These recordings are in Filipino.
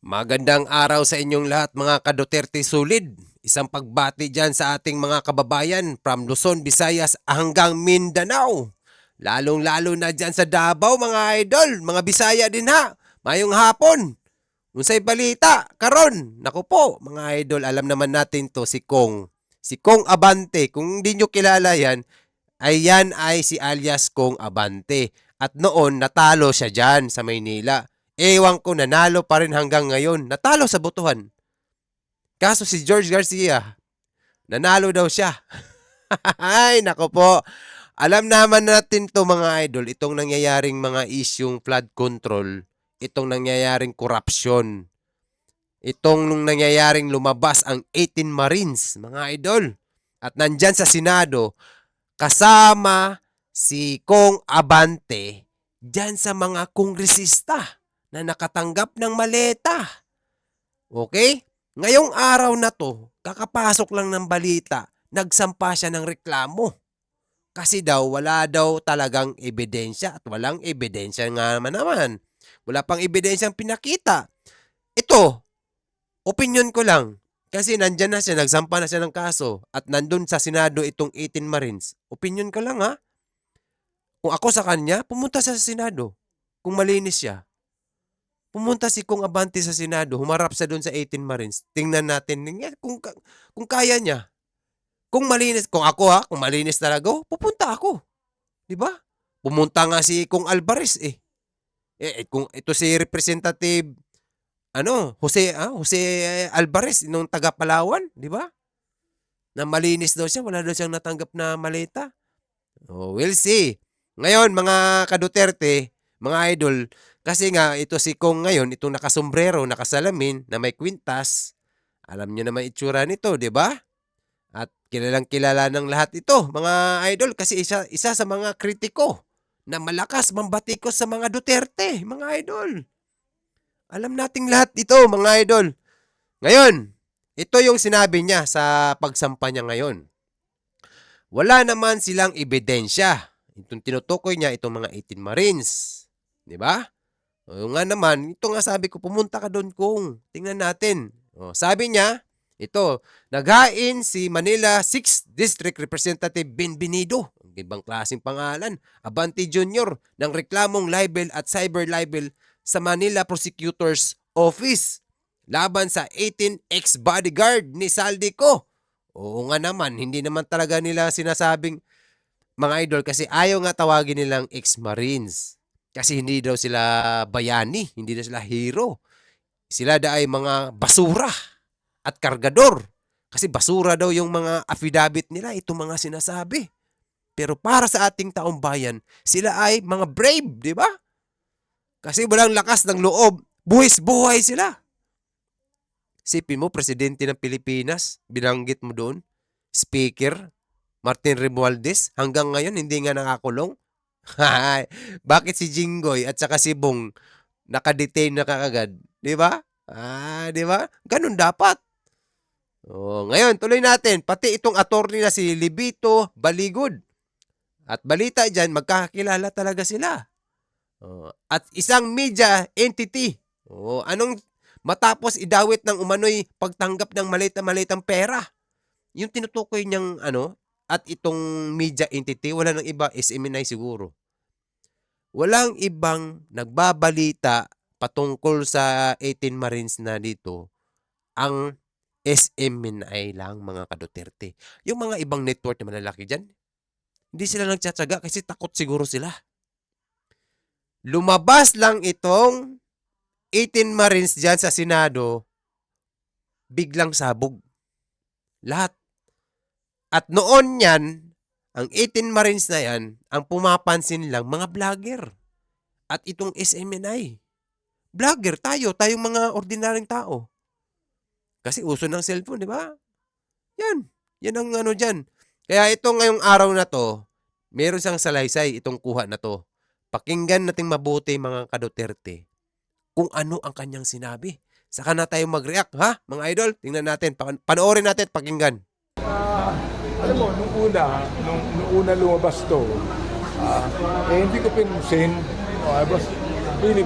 Magandang araw sa inyong lahat mga ka-Duterte Sulid. Isang pagbati dyan sa ating mga kababayan from Luzon, Visayas hanggang Mindanao. Lalong-lalo na dyan sa Davao mga idol, mga Bisaya din ha. Mayong hapon. Unsay balita karon? Naku po mga idol, alam naman natin to si Kong. Si Kong Abante. Kung hindi nyo kilala yan ay si alias Kong Abante. At noon natalo siya dyan sa Maynila. Ewan ko, nanalo pa rin hanggang ngayon. Natalo sa botohan. Kaso si George Garcia, nanalo daw siya. Ay, nako po. Alam naman natin to mga idol, itong nangyayaring mga isyung flood control, itong nangyayaring corruption, itong nung nangyayaring lumabas ang 18 Marines, mga idol. At nandyan sa Senado, kasama si Kong Abante, dyan sa mga kongresista na nakatanggap ng maleta. Okay? Ngayong araw na to, kakapasok lang ng balita, nagsampa siya ng reklamo. Kasi daw, wala daw talagang ebidensya at walang ebidensya nga naman. Wala pang ebidensyang pinakita. Ito, opinion ko lang. Kasi nandyan na siya, nagsampa na siya ng kaso at nandun sa Senado itong 18 Marines. Opinion ko lang ha. Kung ako sa kanya, pumunta siya sa Senado. Kung malinis siya. Pumunta si Kong Abante sa Senado, humarap siya doon sa 18 Marines. Tingnan natin kung kaya niya. Kung malinis, kung ako kung malinis talaga, pupunta ako. 'Di ba? Pumunta nga si Kong Alvarez kung ito si Representative Jose Alvarez nung taga Palawan, 'di ba? Na malinis daw siya, wala daw siyang natanggap na maleta. Oh, we'll see. Ngayon, mga ka-Duterte, mga idol, kasi nga, ito si Kong ngayon, itong nakasombrero, nakasalamin, na may kwintas. Alam niyo naman itsura nito, di ba? At kilalang kilala ng lahat ito, mga idol, kasi isa sa mga kritiko na malakas mambatikos sa mga Duterte, mga idol. Alam nating lahat ito, mga idol. Ngayon, ito yung sinabi niya sa pagsampa niya ngayon. Wala naman silang ebidensya. Itong tinutukoy niya itong mga 18 Marines. Di ba? O nga naman, ito nga sabi ko, pumunta ka doon kung. Tingnan natin. O, sabi niya, ito, naghain si Manila 6th District Representative Benvenido, ang ibang klaseng pangalan, Abante Jr. ng reklamong libel at cyber libel sa Manila Prosecutor's Office laban sa 18 ex-bodyguard ni Saldico. Oo nga naman, hindi naman talaga nila sinasabing mga idol kasi ayaw nga tawagin nilang ex-Marines. Kasi hindi daw sila bayani, hindi daw sila hero. Sila daw ay mga basura at kargador. Kasi basura daw yung mga affidavit nila, itong mga sinasabi. Pero para sa ating taong bayan, sila ay mga brave, di ba? Kasi walang lakas ng loob, buwis-buhay sila. Sipin mo, presidente ng Pilipinas, binanggit mo doon, speaker, Martin Romualdez, hanggang ngayon hindi nga nakakulong. Bakit si Jinggoy at saka si Bong nakadetain na kaagad? 'Di ba? 'Di ba? Ganun dapat. Oh, ngayon tuloy natin. Pati itong attorney na si Libito Baligod. At balita diyan, magkakakilala talaga sila. Oh, at isang media entity. Oh, anong matapos idawit ng umano'y pagtanggap ng maliit-malitang pera. Yung tinutukoy niyang at itong media entity, wala nang iba, SMNI siguro. Walang ibang nagbabalita patungkol sa 18 Marines na dito, ang SMNI lang mga ka-Duterte. Yung mga ibang network na malalaki dyan, hindi sila nagtsatsaga kasi takot siguro sila. Lumabas lang itong 18 Marines dyan sa Senado, biglang sabog. Lahat. At noon yan, ang 18 Marines na yan, ang pumapansin lang mga vlogger. At itong SMNI. Vlogger, tayong mga ordinaryong tao. Kasi uso ng cellphone, di ba? Yan ang dyan. Kaya ito ngayong araw na to, meron siyang salaysay itong kuha na to. Pakinggan nating mabuti mga ka-Duterte kung ano ang kanyang sinabi. Saka na tayo mag-react, ha? Mga idol, tingnan natin, panoorin natin at pakinggan. Alam mo, nung una lumabas to, hindi ko pinansin. I was really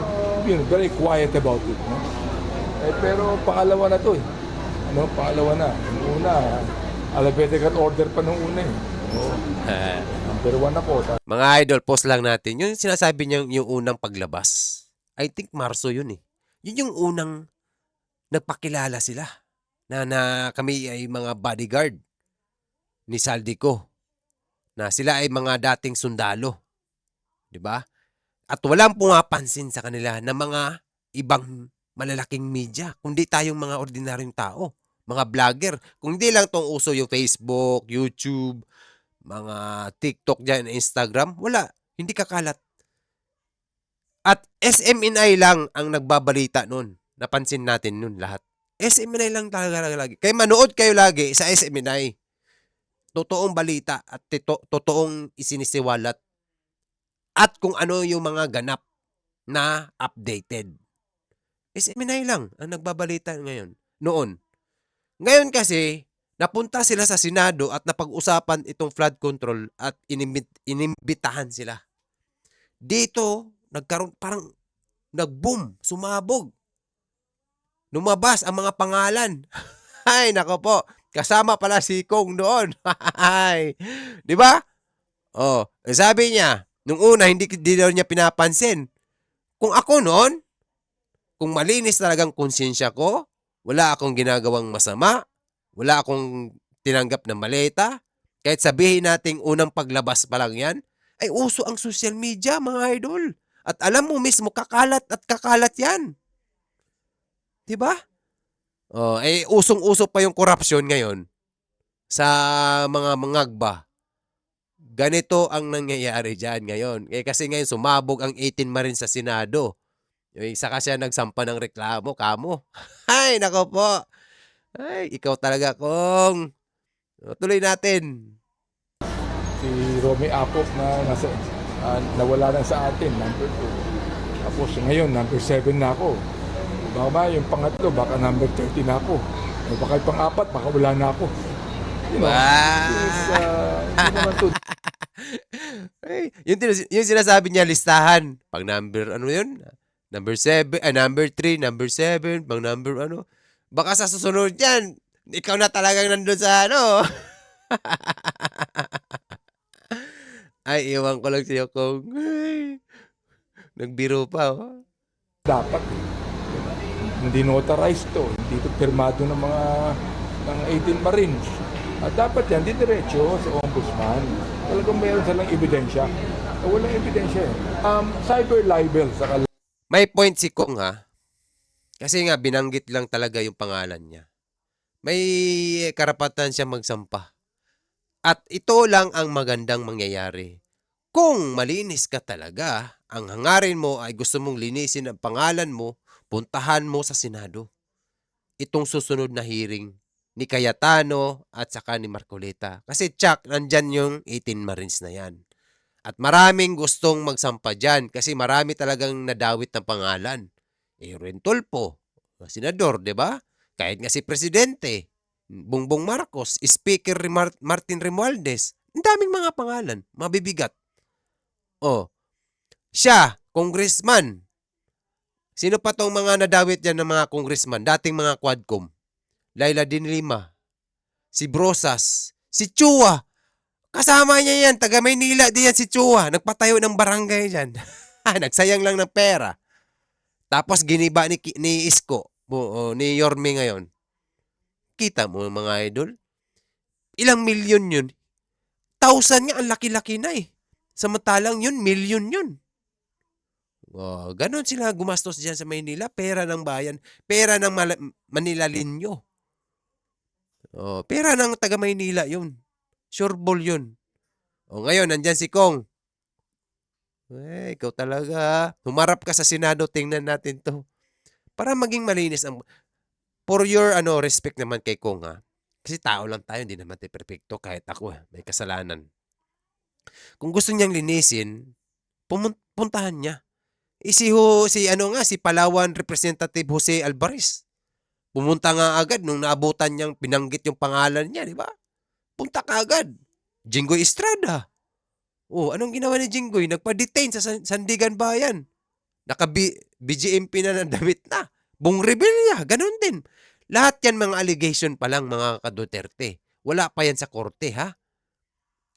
very quiet about it. No? pero pangalawa na to eh. Pangalawa na. Yung una, alphabetical order pa nung una eh. Oo, number 1 ako. Mga idol, pause lang natin. Yung sinasabi niya yung unang paglabas. I think Marso yun eh. Yun yung unang nagpakilala sila na kami ay mga bodyguard ni Saldico, na sila ay mga dating sundalo, 'di ba? At walang pumapansin sa kanila na mga ibang malalaking media, kundi tayong mga ordinaryong tao, mga vlogger. Kung hindi lang tong uso yung Facebook, YouTube, mga TikTok diyan, Instagram, wala, hindi kakalat. At SMNI lang ang nagbabalita noon. Napansin natin noon lahat. SMNI lang talaga lagi. Kaya manood kayo lagi sa SMNI. Totoong balita at totoong isinisiwalat. At kung ano yung mga ganap na updated. SMNI lang ang nagbabalita ngayon. Noon. Ngayon kasi, napunta sila sa Senado at napag-usapan itong flood control at inimbitahan sila. Dito, nagkaroon, parang nag-boom, sumabog. Lumabas ang mga pangalan. Ay, nako po. Kasama pala si Kong doon. Ay, 'di ba? Oh, sabi niya, nung una hindi daw niya pinapansin. Kung ako noon, kung malinis talagang konsensya ko, wala akong ginagawang masama, wala akong tinanggap na maleta, kahit sabihin nating unang paglabas pa lang 'yan, ay uso ang social media, mga idol. At alam mo mismo, kakalat at kakalat 'yan. 'Di ba? Oh, eh usong-uso pa yung corruption ngayon sa mga mangagba. Ganito ang nangyayari diyan ngayon. Eh kasi ngayon sumabog ang 18 Marines sa Senado. Yung isa kasi nagsampa ng reklamo, kamo. Ay, nako po. Ay, ikaw talaga, Kong. O, tuloy natin. Si Romy Apop na nawala na sa atin, number 2. Tapos ngayon, number 7 na ako. Baka yung pangatlo, baka number 30 na ako. O baka yung pang-4, baka wala na ako. You know, hindi naman to. Ay, yung sinasabi niya, listahan. Pag number, ano yun? Number 7, number 3, number 7, pang number ano. Baka sa susunod yan, ikaw na talagang nandun sa ano. Ay, iwan ko lang sa'yo, Kong. Ay, nagbiro pa, oh. Dapat hindi notarized to, hindi to pirmado ng mga ng 18 Marines. At dapat yan, di diretso sa ombudsman. Talagang meron silang ebidensya. Walang ebidensya eh. Cyber libel sa May point si Kong, ha? Kasi nga, binanggit lang talaga yung pangalan niya. May karapatan siya magsampa. At ito lang ang magandang mangyayari. Kung malinis ka talaga, ang hangarin mo ay gusto mong linisin ang pangalan mo, puntahan mo sa Senado. Itong susunod na hearing ni Cayetano at saka ni Marcoleta. Kasi tsak, nandyan yung 18 Marines na yan. At maraming gustong magsampa dyan kasi marami talagang nadawit ng pangalan. Ren Tulfo, senador, di ba? Kahit nga si Presidente, Bongbong Marcos, Speaker Martin Romualdez, ang daming mga pangalan, mabibigat. Oh, siya, congressman. Sino pa tong mga nadawit dyan ng mga congressman? Dating mga quadcom. Laila Dinlima, si Brosas, si Chua. Kasama niya yan, taga Maynila din yan si Chua. Nagpatayo ng barangay dyan. Nagsayang lang ng pera. Tapos giniba ni Isko, ni Yorme ngayon. Kita mo mga idol? Ilang milyon yun? 1,000 nga, ang laki-laki na eh. Samantalang yun, milyon yun. Oh, ganon sila gumastos dyan sa Maynila. Pera ng bayan. Pera ng Manila Linyo. Oh, pera ng taga Maynila yun. Sureball yun. Oh, ngayon, nandyan si Kong. Eh, ikaw talaga. Humarap ka sa Senado, tingnan natin to. Para maging malinis ang... For your respect naman kay Kong, ha. Kasi tao lang tayo, hindi naman tayo perfecto. Kahit ako, may kasalanan. Kung gusto niyang linisin, puntahan niya. Si Palawan Representative Jose Alvarez. Pumunta nga agad nung naabutan niyang binanggit yung pangalan niya, di ba? Punta ka agad. Jinggoy Estrada. Oh, anong ginawa ni Jinggoy? Nagpa-detain sa Sandigan Bayan. Naka-BGMP na ng damit na. Bong Revilla, ganun din. Lahat yan mga allegation pa lang mga ka-Duterte. Wala pa yan sa korte ha.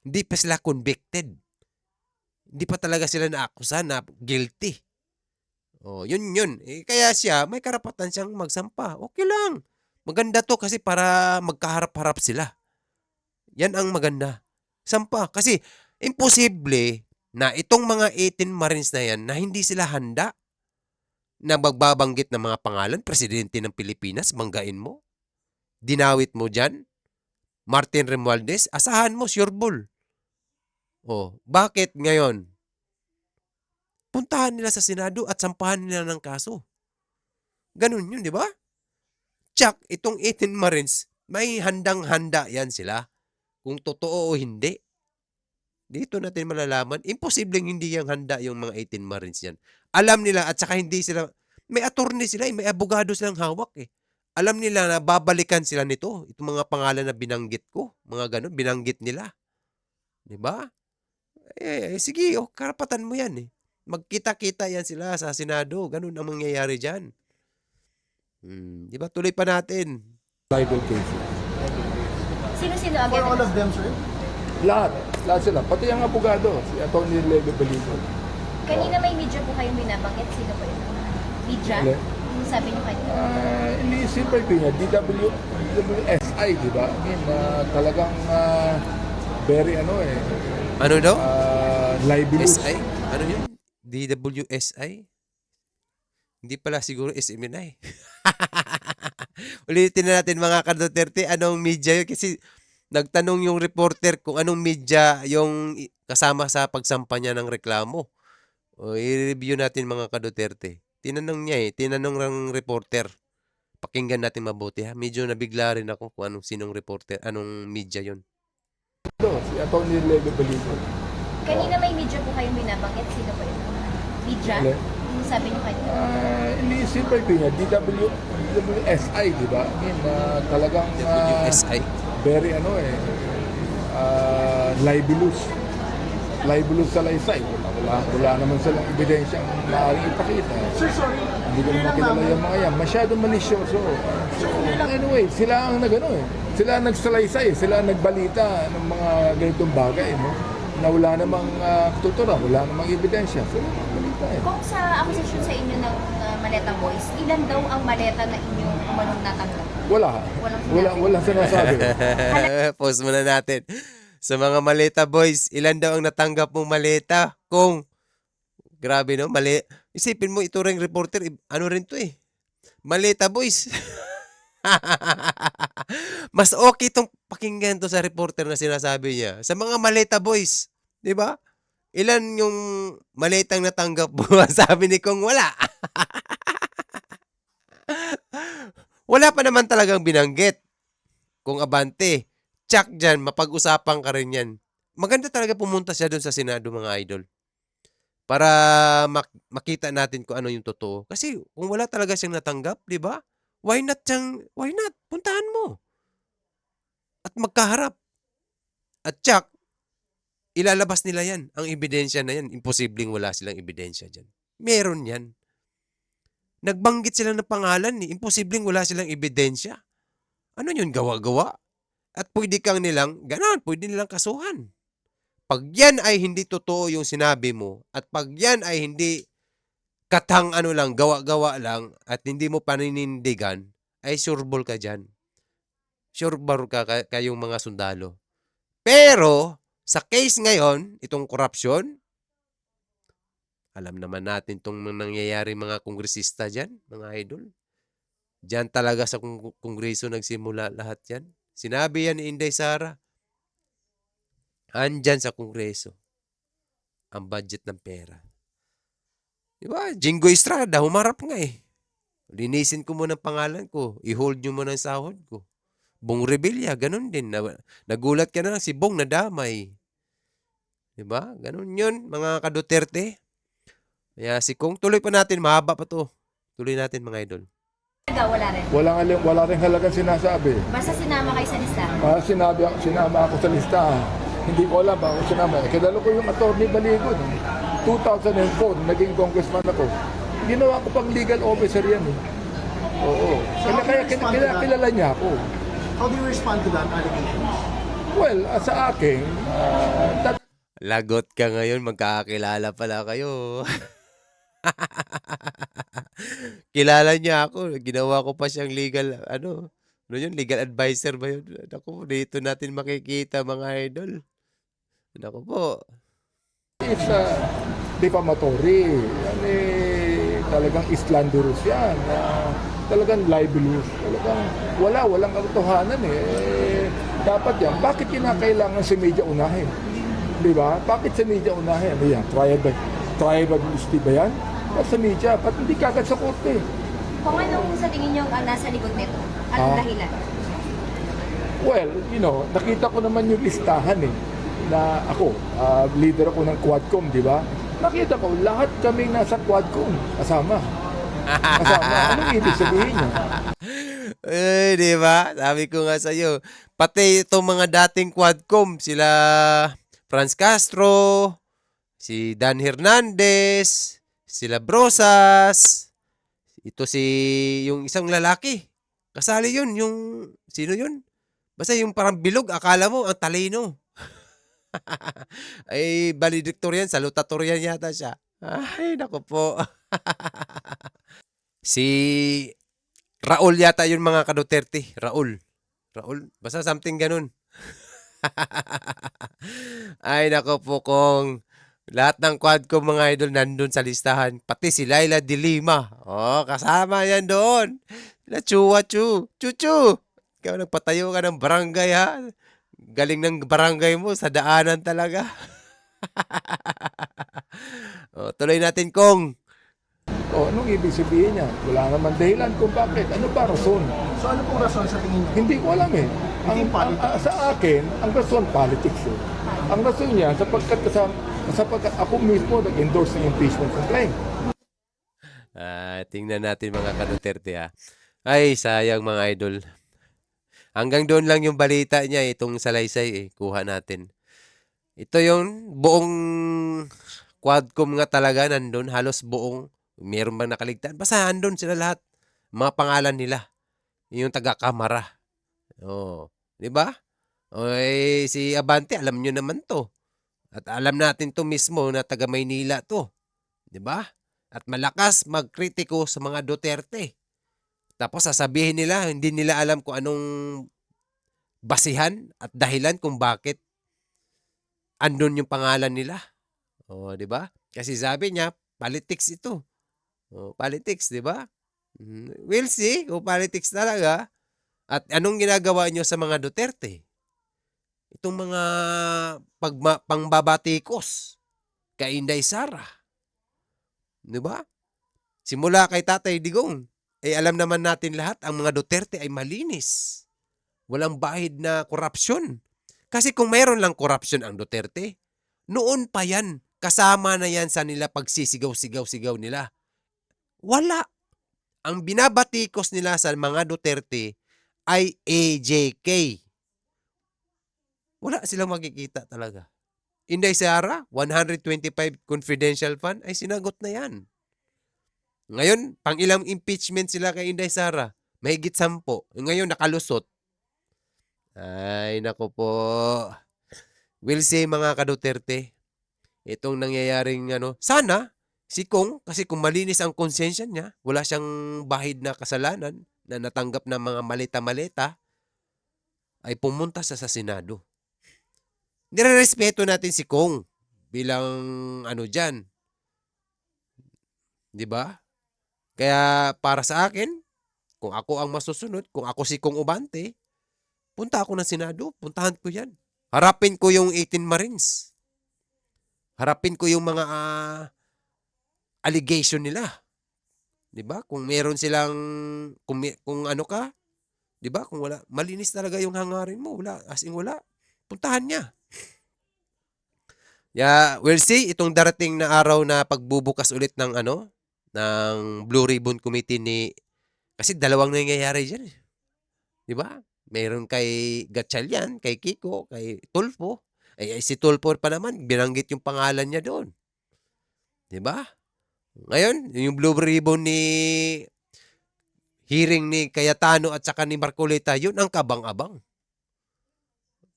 Hindi pa sila convicted. Hindi pa talaga sila naakusa na guilty. Oh, yun. Kaya siya, may karapatan siyang magsampa. Okay lang. Maganda to kasi para magkaharap-harap sila. Yan ang maganda. Sampa. Kasi imposible na itong mga 18 Marines na yan na hindi sila handa na magbabanggit ng mga pangalan, presidente ng Pilipinas, banggain mo. Dinawit mo dyan. Martin Romualdez, asahan mo, sure ball. Oh, bakit ngayon? Puntahan nila sa Senado at sampahan nila ng kaso. Ganun yun, di ba? Tsak, itong 18 Marines, may handang-handa yan sila. Kung totoo o hindi. Dito natin malalaman, imposibleng hindi yung handa yung mga 18 Marines yan. Alam nila at saka hindi sila, may attorney sila, may abogado silang hawak eh. Alam nila na babalikan sila nito. Itong mga pangalan na binanggit ko, mga ganun, binanggit nila. Di ba? Sige, karapatan mo yan eh. Magkita-kita yan sila sa Senado. Ganun ang mangyayari dyan. Di ba? Tuloy pa natin. Libel cases. Sino-sino For agad? all of them, sir? Lahat sila. Pati ang abogado, si Atty. Leve Baligo. Kanina may media po kayong binabanggit. Sino po yun? Media? Ele? Yung sabi niyo kanina. Iniisipay ko niya, DWSI, di ba? I mean, talagang very Ano daw? libelous. SI? Ano yun? DWSI? Hindi pala siguro SMNI. Ulitin na natin mga ka-Duterte, anong media yun? Kasi nagtanong yung reporter kung anong media yung kasama sa pagsampa niya ng reklamo. O, i-review natin mga ka-Duterte. Tinanong niya tinanong ng reporter. Pakinggan natin mabuti ha. Medyo nabigla rin ako kung sinong reporter, anong media yun. Si Atty. Leve Baligo. Kanina may media po kayong binabanggit. Sino po yun? Media? Ele? Yung sabi niyo kanina. Iniisipay ko niya, DWSI, di ba? I mean, talagang WSI? very libelous. Libelous sa laysay. Wala naman silang ebidensyang maaaring ipakita. Sir, sorry. Hindi ko naman kilala yung mga yan. Masyadong manisyoso. So, anyway, sila ang Sila ang nagsalaysay. Sila ang nagbalita ng mga ganitong bagay. No? Na wala namang tutura, wala namang ebidensya. Sila ang nagbalita Kung sa akusasyon sa inyo ng Maleta Boys, ilan daw ang maleta na inyong umanong natanggap? Walang sinasabi. Pause muna natin. Sa mga maleta boys, ilan daw ang natanggap mong maleta? Kung, grabe no, isipin mo ito ring reporter, ano rin to eh. Maleta boys. Mas okay itong pakinggan to sa reporter na sinasabi niya. Sa mga maleta boys, di ba? Ilan yung maletang natanggap mo? Sabi ni Kong, wala. Wala pa naman talagang binanggit. Kung abante, tsak dyan, mapag-usapan ka rin yan. Maganda talaga pumunta siya doon sa Senado, mga idol. Para makita natin kung ano yung totoo. Kasi kung wala talaga siyang natanggap, di ba? Why not? Puntahan mo. At magkaharap. At tsak, ilalabas nila yan. Ang ebidensya na yan. Imposibleng wala silang ebidensya dyan. Meron yan. Nagbanggit sila ng pangalan. Imposibleng wala silang ebidensya. Ano yun? Gawa-gawa. At pwede pwede nilang kasuhan. Pag yan ay hindi totoo yung sinabi mo, at pag yan ay hindi gawa-gawa lang, at hindi mo paninindigan, ay sureball ka dyan. Sureball ka kayong mga sundalo. Pero, sa case ngayon, itong korupsyon, alam naman natin itong nangyayari mga kongresista dyan, mga idol. Diyan talaga sa kongreso nagsimula lahat yan. Sinabi yan ni Inday Sara. Andyan sa kongreso ang budget ng pera. Diba? Jingo Estrada, humarap nga eh. Linisin ko muna ang pangalan ko. I-hold nyo muna ang sahod ko. Bong Revilla, ganun din. Nagulat ka na lang si Bong nadamay. Diba? Ganun yun, mga ka-Duterte. Kaya si Kong, tuloy pa natin. Mahaba pa to. Tuloy natin, mga idol. Wala rin. Wala rin halagang sinasabi. Basta sinama kayo sa lista. Sinama ako sa lista. Hindi ko alam ako sinama. Kadalo ko yung Atty. Baligo. 2004, naging congressman ako. Ginawa ko pang legal officer yan. Oo. Kilala niya ako. How do you respond to that allegations? Well, sa akin, Lagot ka ngayon, magkakakilala pala kayo. Kilala niya ako, ginawa ko pa siyang ano yun, legal advisor ba yun? Naku, dito natin makikita mga idol. Naku po. it's defamatory. Yan talagang slanderous yan. Talagang libelous. Talagang walang katotohanan dapat yan. Bakit kinakailangan si media unahin? Di ba? Bakit sa media unahin? Ano yan? Tribalisty ba yan? Ba't sa media? Ba't hindi kagad sa korte? Kung anong sa tingin nyo ang nasa likod nito? Anong dahilan? Well, nakita ko naman yung listahan na ako, leader ako ng Quadcom, di ba? Nakita ko, lahat kami nasa Quadcom, kasama. Anong ibig sabihin niya? Eh, di ba? Sabi ko nga sa'yo, pati itong mga dating Quadcom, sila Franz Castro, si Dan Hernandez, sila Brosas, ito yung isang lalaki. Kasali yun, sino yun? Basta yung parang bilog, akala mo, ang talino. Ay, valedictorian, salutatorian yata siya. Ay, naku po. Si Raul yata yun mga ka-Duterte. Raul, basta something ganun. Ay, nako po kung lahat ng quad ko mga idol nandun sa listahan. Pati si Laila de Lima. Oh, kasama yan doon. La Chuchu. Chuchu. Ikaw nagpatayo ka ng barangay ha. Galing ng barangay mo sa daanan talaga. Oh, tuloy natin kung. Anong ibig sabihin niya? Wala naman dahilan kung bakit. Ano ba rason? So ano pong rason sa tingin niyo? Hindi ko alam Politics. Sa akin, ang rason politics Ang rason niya, sapagkat ako mismo nag-endorse ng impeachment complaint. Tingnan natin mga ka-Duterte ha. Ay, sayang mga idol. Hanggang doon lang yung balita niya itong salaysay kuha natin. Ito yung buong Quadcom nga talaga nandun, halos buong. Meron bang nakaligtaan? Basta andun sila lahat. Mga pangalan nila. Yung taga-kamara. Oh, 'di ba? Si Abante, alam nyo naman 'to. At alam natin 'to mismo na taga Maynila 'to. 'Di ba? At malakas magkritiko sa mga Duterte. Tapos sasabihin nila, hindi nila alam kung anong basihan at dahilan kung bakit andun yung pangalan nila. Oh, 'di ba? Kasi sabi niya, politics ito. Oh, politics, 'di ba? We'll see kung politics talaga. At anong ginagawa nyo sa mga Duterte? Itong mga pangbabatikos kay Inday Sara. 'Di ba? Simula kay Tatay Digong. Alam naman natin lahat, ang mga Duterte ay malinis. Walang bahid na korupsyon. Kasi kung mayroon lang korupsyon ang Duterte, noon pa yan, kasama na yan sa nila pagsisigaw-sigaw-sigaw nila. Wala. Ang binabatikos nila sa mga Duterte ay AJK. Wala silang makikita talaga. Inday Sara, 125 confidential fund, ay sinagot na yan. Ngayon, pang ilang impeachment sila kay Inday Sara? Mahigit 10. Ngayon, nakalusot. Ay, nako po. We'll see mga ka-Duterte. Itong nangyayaring sana, si Kong, kasi kung malinis ang konsensya niya, wala siyang bahid na kasalanan na natanggap ng mga malita-malita, ay pumunta sa Senado. Nirerespeto natin si Kong bilang dyan. 'Di ba? Kaya para sa akin, kung ako ang masusunod, kung ako si Kong Ubante, punta ako ng Senado, puntahan ko yan. Harapin ko yung 18 Marines. Harapin ko yung mga allegation nila. 'Di ba? Kung meron silang kung ano ka, 'di ba? Kung wala, malinis talaga yung hangarin mo, wala, as in wala. Puntahan niya. We'll see itong darating na araw na pagbubukas ulit ng ng Blue Ribbon Committee kasi dalawang nangyayari diyan. 'Di ba? Meron kay Gatchalian, kay Kiko, kay Tulfo. Si Tulfo pa naman binanggit yung pangalan niya doon. 'Di ba? Ngayon, yung Blue Ribbon ni hearing ni Cayetano at saka ni Marcoleta, yun ang kabang-abang.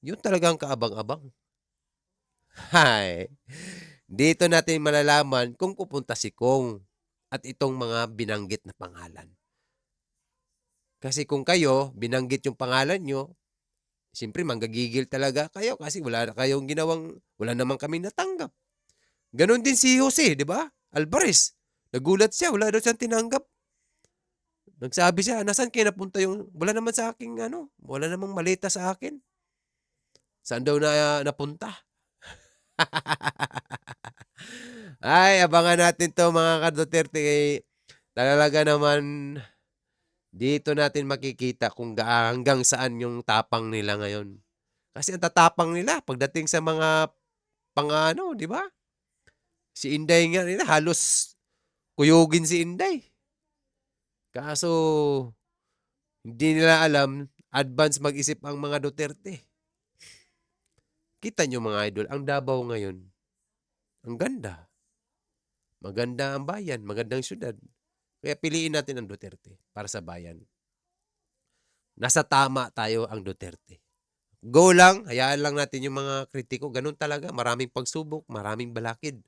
Yun talagang kaabang-abang. Hay. Dito natin malalaman kung pupunta si Kong at itong mga binanggit na pangalan. Kasi kung kayo, binanggit yung pangalan nyo, siyempre manggagigil talaga kayo kasi wala na kayong ginawang, wala naman kami natanggap. Ganon din si Jose, di ba? Alvarez. Nagulat siya, wala daw siyang tinanggap. Nagsabi siya, nasan kayo napunta yung, wala naman sa akin, wala namang malita sa akin. Saan daw na napunta? Ay, abangan natin to mga ka-Duterte. Talaga naman, dito natin makikita kung hanggang saan yung tapang nila ngayon. Kasi ang tatapang nila pagdating sa mga pangano, di ba? Si Inday nga nila, halos kuyugin si Inday. Kaso, hindi nila alam, advance mag-isip ang mga Duterte. Kita nyo mga idol, ang Davao ngayon, ang ganda. Maganda ang bayan, magandang syudad. Kaya piliin natin ang Duterte para sa bayan. Nasa tama tayo ang Duterte. Go lang, hayaan lang natin yung mga kritiko. Ganun talaga, maraming pagsubok, maraming balakid.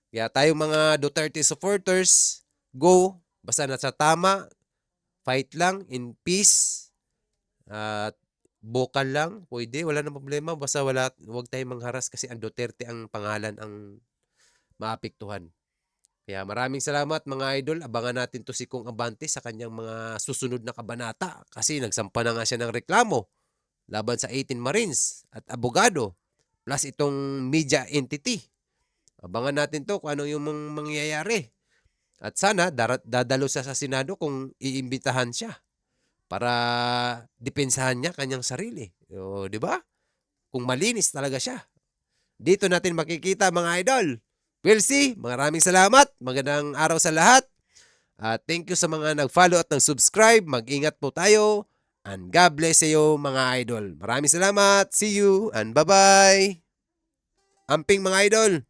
Kaya tayo mga Duterte supporters, go. Basta nasa tama, fight lang, in peace. At bokal lang, pwede, wala nang problema. Basta wag tayong mangharas kasi ang Duterte ang pangalan ang maapektuhan. Kaya maraming salamat mga idol. Abangan natin to si Kong Abante sa kanyang mga susunod na kabanata. Kasi nagsampa na nga siya ng reklamo laban sa 18 Marines at abogado plus itong media entity. Abangan natin to kung ano yung mangyayari. At sana dadalo siya sa Senado kung iimbitahan siya para depensahan niya kanyang sarili. O, di ba? Kung malinis talaga siya. Dito natin makikita mga idol. We'll see. Maraming salamat. Magandang araw sa lahat. At thank you sa mga nag-follow at nag-subscribe. Mag-ingat po tayo. And God bless you mga idol. Maraming salamat. See you and bye-bye. Amping mga idol.